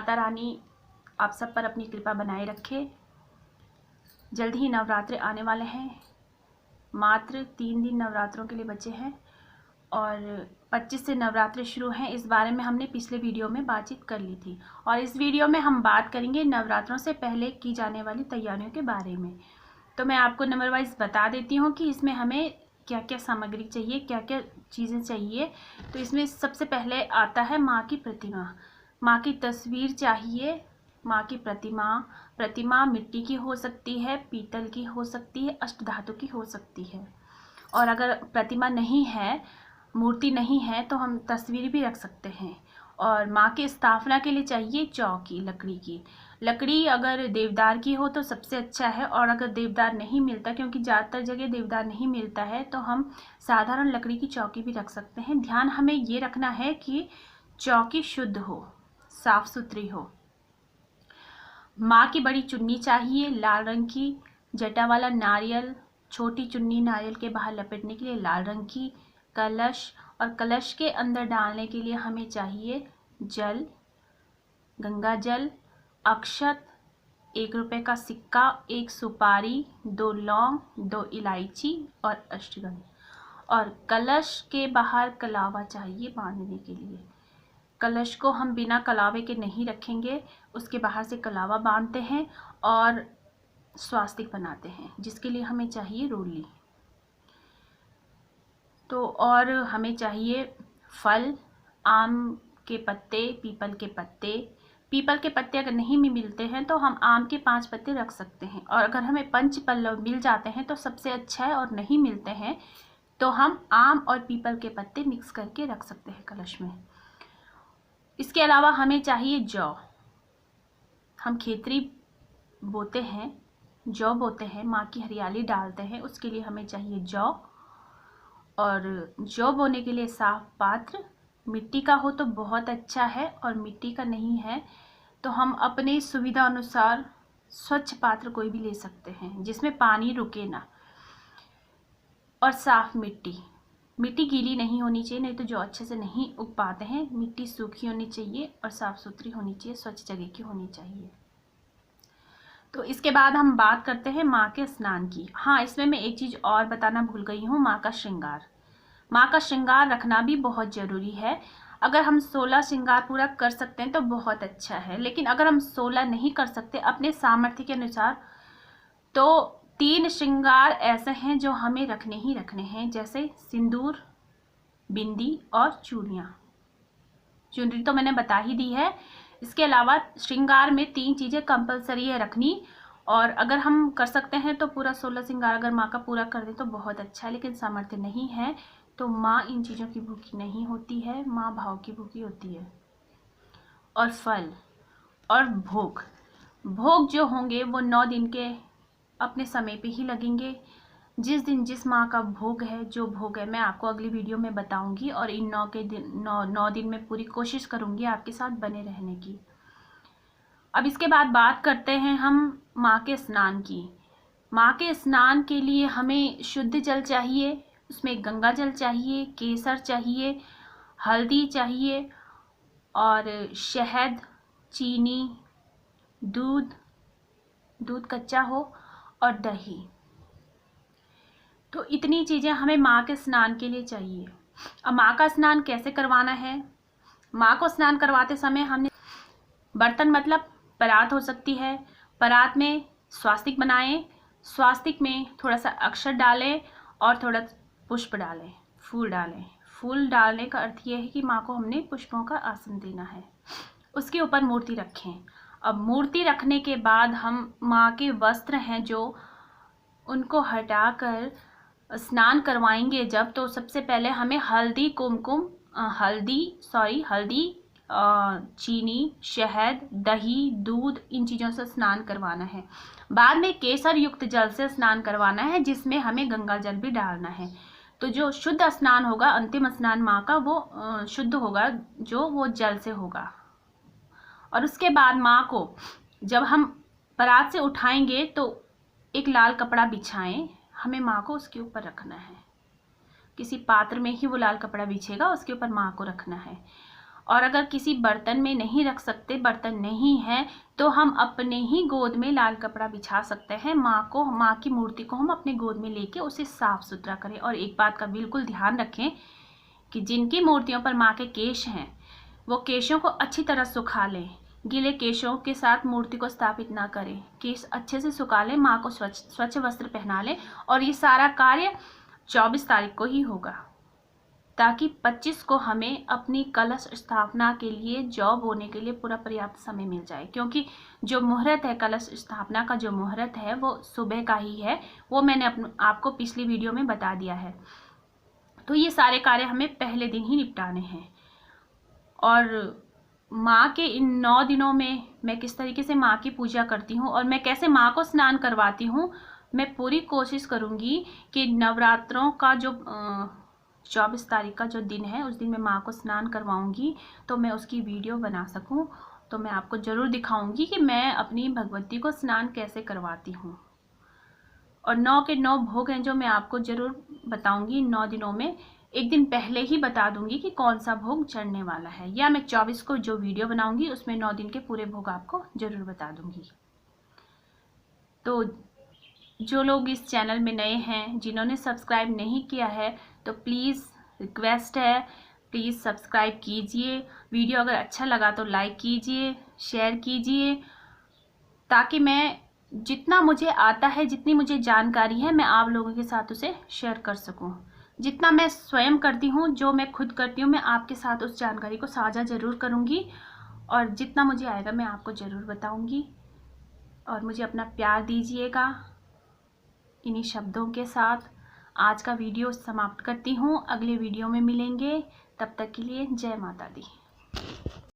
माता रानी आप सब पर अपनी कृपा बनाए रखे। जल्द ही नवरात्रे आने वाले हैं। मात्र 3 दिन नवरात्रों के लिए बचे हैं और 25 से नवरात्रे शुरू हैं। इस बारे में हमने पिछले वीडियो में बातचीत कर ली थी और इस वीडियो में हम बात करेंगे नवरात्रों से पहले की जाने वाली तैयारियों के बारे में। तो मैं आपको नंबर वाइज बता देती हूँ कि इसमें हमें क्या क्या सामग्री चाहिए, क्या क्या चीज़ें चाहिए। तो इसमें सबसे पहले आता है माँ की प्रतिमा। माँ की तस्वीर चाहिए। माँ की प्रतिमा मिट्टी की हो सकती है, पीतल की हो सकती है, अष्टधातु की हो सकती है। और अगर प्रतिमा नहीं है, मूर्ति नहीं है, तो हम तस्वीर भी रख सकते हैं। और माँ की स्थापना के लिए चाहिए चौकी लकड़ी की। लकड़ी अगर देवदार की हो तो सबसे अच्छा है, और अगर देवदार नहीं मिलता, क्योंकि ज़्यादातर जगह देवदार नहीं मिलता है, तो हम साधारण लकड़ी की चौकी भी रख सकते हैं। ध्यान हमें ये रखना है कि चौकी शुद्ध हो, साफ सुथरी हो। माँ की बड़ी चुन्नी चाहिए लाल रंग की, जटा वाला नारियल, छोटी चुन्नी नारियल के बाहर लपेटने के लिए लाल रंग की, कलश, और कलश के अंदर डालने के लिए हमें चाहिए जल, गंगा जल, अक्षत, 1 रुपये का सिक्का, 1 सुपारी, 2 लौंग, 2 इलायची और अष्टगंध। और कलश के बाहर कलावा चाहिए बांधने के लिए। कलश को हम बिना कलावे के नहीं रखेंगे, उसके बाहर से कलावा बांधते हैं और स्वास्तिक बनाते हैं, जिसके लिए हमें चाहिए रोली। तो और हमें चाहिए फल, आम के पत्ते, पीपल के पत्ते। पीपल के पत्ते अगर नहीं भी मिलते हैं तो हम आम के 5 पत्ते रख सकते हैं, और अगर हमें पंच पल्लव मिल जाते हैं तो सबसे अच्छा है, और नहीं मिलते हैं तो हम आम और पीपल के पत्ते मिक्स करके रख सकते हैं कलश में। इसके अलावा हमें चाहिए जौ। हम खेतरी बोते हैं, जौ बोते हैं, माँ की हरियाली डालते हैं, उसके लिए हमें चाहिए जौ। और जौ बोने के लिए साफ पात्र, मिट्टी का हो तो बहुत अच्छा है, और मिट्टी का नहीं है तो हम अपनी सुविधा अनुसार स्वच्छ पात्र कोई भी ले सकते हैं जिसमें पानी रुके ना। और साफ मिट्टी, मिट्टी गीली नहीं होनी चाहिए, नहीं तो जो अच्छे से नहीं उग पाते हैं। मिट्टी सूखी होनी चाहिए और साफ़ सुथरी होनी चाहिए, स्वच्छ जगह की होनी चाहिए। तो इसके बाद हम बात करते हैं माँ के स्नान की। हाँ, इसमें मैं एक चीज़ और बताना भूल गई हूँ, माँ का श्रृंगार। माँ का श्रृंगार रखना भी बहुत ज़रूरी है। अगर हम 16 श्रृंगार पूरा कर सकते हैं तो बहुत अच्छा है, लेकिन अगर हम 16 नहीं कर सकते अपने सामर्थ्य के अनुसार, तो 3 श्रृंगार ऐसे हैं जो हमें रखने ही रखने हैं, जैसे सिंदूर, बिंदी और चूड़ियाँ। चुनरी तो मैंने बता ही दी है। इसके अलावा श्रृंगार में 3 चीज़ें कंपलसरी है रखनी, और अगर हम कर सकते हैं तो पूरा 16 श्रृंगार अगर माँ का पूरा कर दें तो बहुत अच्छा है, लेकिन सामर्थ्य नहीं है तो माँ इन चीज़ों की भूखी नहीं होती है, माँ भाव की भूखी होती है। और फल और भोग, भोग जो होंगे वो 9 दिन के अपने समय पे ही लगेंगे। जिस दिन जिस माँ का भोग है, जो भोग है, मैं आपको अगली वीडियो में बताऊंगी, और इन 9 दिन में पूरी कोशिश करूंगी आपके साथ बने रहने की। अब इसके बाद बात करते हैं हम माँ के स्नान की। माँ के स्नान के लिए हमें शुद्ध जल चाहिए, उसमें गंगा जल चाहिए, केसर चाहिए, हल्दी चाहिए, और शहद, चीनी, दूध कच्चा हो, और दही। तो इतनी चीज़ें हमें माँ के स्नान के लिए चाहिए। अब माँ का स्नान कैसे करवाना है? माँ को स्नान करवाते समय हमने बर्तन मतलब परात हो सकती है, परात में स्वास्तिक बनाएं, स्वास्तिक में थोड़ा सा अक्षत डालें और थोड़ा पुष्प डालें, फूल डालें। फूल डालने का अर्थ यह है कि माँ को हमने पुष्पों का आसन देना है। उसके ऊपर मूर्ति रखें। अब मूर्ति रखने के बाद हम माँ के वस्त्र हैं जो, उनको हटाकर स्नान करवाएंगे जब, तो सबसे पहले हमें हल्दी, चीनी, शहद, दही, दूध, इन चीज़ों से स्नान करवाना है। बाद में केसर युक्त जल से स्नान करवाना है, जिसमें हमें गंगा जल भी डालना है। तो जो शुद्ध स्नान होगा, अंतिम स्नान माँ का, वो शुद्ध होगा, जो वो जल से होगा। और उसके बाद माँ को जब हम परात से उठाएंगे तो एक लाल कपड़ा बिछाएं, हमें माँ को उसके ऊपर रखना है। किसी पात्र में ही वो लाल कपड़ा बिछेगा, उसके ऊपर माँ को रखना है। और अगर किसी बर्तन में नहीं रख सकते, बर्तन नहीं है, तो हम अपने ही गोद में लाल कपड़ा बिछा सकते हैं। माँ की मूर्ति को हम अपने गोद में लेके उसे साफ सुथरा करें। और एक बात का बिल्कुल ध्यान रखें कि जिनकी मूर्तियों पर माँ के केश हैं वो केशों को अच्छी तरह सुखा लें। गीले केशों के साथ मूर्ति को स्थापित ना करें। केश अच्छे से सुखा लें, माँ को स्वच्छ वस्त्र पहना लें। और ये सारा कार्य 24 तारीख को ही होगा, ताकि 25 को हमें अपनी कलश स्थापना के लिए, जौ बोने के लिए पूरा पर्याप्त समय मिल जाए। क्योंकि जो मुहूर्त है, कलश स्थापना का जो मुहूर्त है वो सुबह का ही है। वो मैंने आपको पिछली वीडियो में बता दिया है। तो ये सारे कार्य हमें पहले दिन ही निपटाने हैं। और माँ के इन 9 दिनों में मैं किस तरीके से माँ की पूजा करती हूँ और मैं कैसे माँ को स्नान करवाती हूँ, मैं पूरी कोशिश करूँगी कि नवरात्रों का जो 24 तारीख का जो दिन है, उस दिन मैं माँ को स्नान करवाऊँगी, तो मैं उसकी वीडियो बना सकूँ। तो मैं आपको ज़रूर दिखाऊँगी कि मैं अपनी भगवती को स्नान कैसे करवाती हूँ। और 9 के 9 भोग हैं जो मैं आपको ज़रूर बताऊँगी 9 दिनों में। एक दिन पहले ही बता दूंगी कि कौन सा भोग चढ़ने वाला है, या मैं 24 को जो वीडियो बनाऊंगी उसमें 9 दिन के पूरे भोग आपको जरूर बता दूंगी। तो जो लोग इस चैनल में नए हैं, जिन्होंने सब्सक्राइब नहीं किया है, तो प्लीज़ रिक्वेस्ट है, प्लीज़ सब्सक्राइब कीजिए। वीडियो अगर अच्छा लगा तो लाइक कीजिए, शेयर कीजिए, ताकि मैं जितना मुझे आता है, जितनी मुझे जानकारी है, मैं आप लोगों के साथ उसे शेयर कर सकूं। जितना मैं स्वयं करती हूँ, जो मैं खुद करती हूँ, मैं आपके साथ उस जानकारी को साझा ज़रूर करूँगी। और जितना मुझे आएगा मैं आपको ज़रूर बताऊँगी। और मुझे अपना प्यार दीजिएगा। इन्हीं शब्दों के साथ आज का वीडियो समाप्त करती हूँ। अगले वीडियो में मिलेंगे, तब तक के लिए जय माता दी।